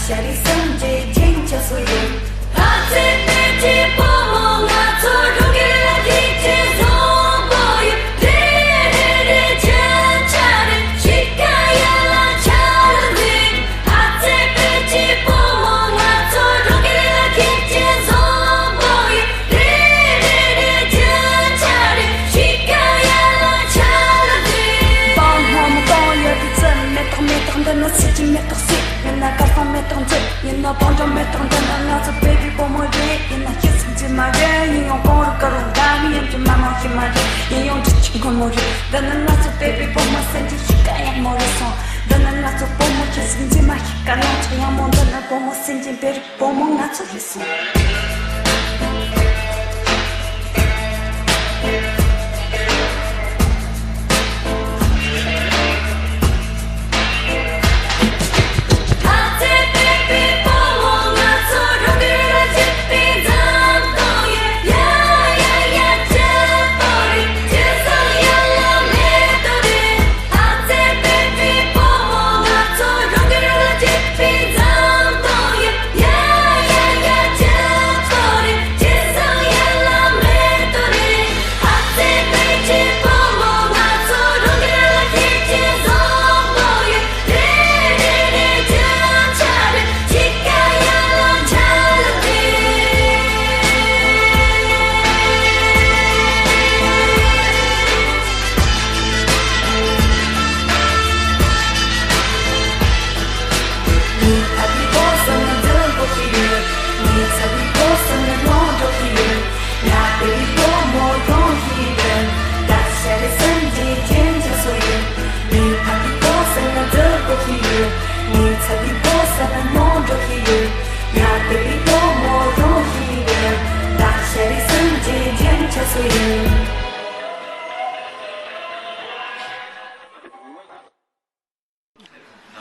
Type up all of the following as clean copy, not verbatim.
Shari Sanjay Jin Chasuye Hatse Peti Pomo Natsu Rugila Dite Zomboy Re Re Re Chen Chare Shikaya La Charli Hatse Peti Pomo Natsu Rugila Dite Zomboy Re Re Re Chen Chare Shikaya La Charli Bon Hom Boy Bitsen Mettre Mettre de nos sites Mettre Sites Garçon mettre en tête, y'en a pas de mettre en tête, y'en a ce baby pour mourir, y'en a qui se dit marrer, y'en a encore le carreau d'ami, y'en a maman qui marre, y'en a du chico mourir, y'en a ce baby pour moi, c'est du chica, y'en a mourir, y'en a ce pour moi, qui se dit ma chica, y'en a mon donne pour moi, c'est du baby pour moi, y'en a ce qui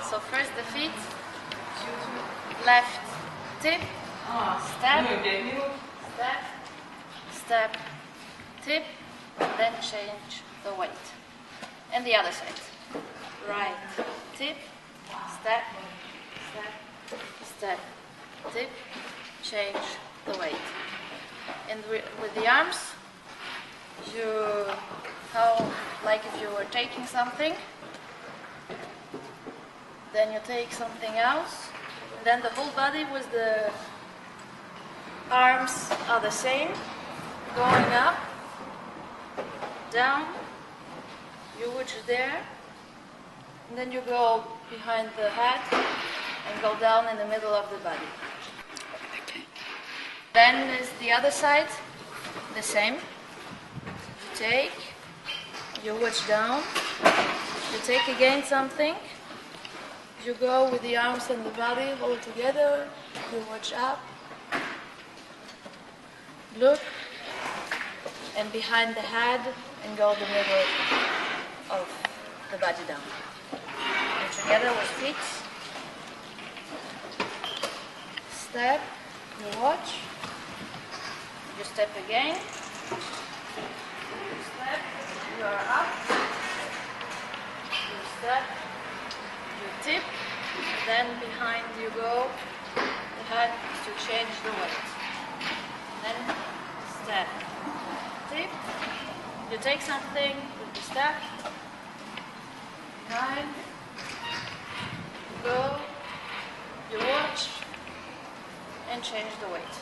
So first the feet, left tip, step, step, step, tip, then change the weight. And the other side. Right tip, step, step, step, tip, change the weight. And with the arms, like if you were taking something, then you take something else, and then the whole body with the arms are the same, going up, down, you reach there, and then you go behind the head and go down in the middle of the body. Okay. Then is the other side, the same. You take, you reach down, you take again something, you go with the arms and the body all together, you watch up, look, and behind the head, and go the middle of the body down. And together with feet, step, you watch, you step again, you step, you are up, you step, you tip, then behind you go, the head to change the weight. Then step, tip, you take something with the step, behind, you go, you watch, and change the weight.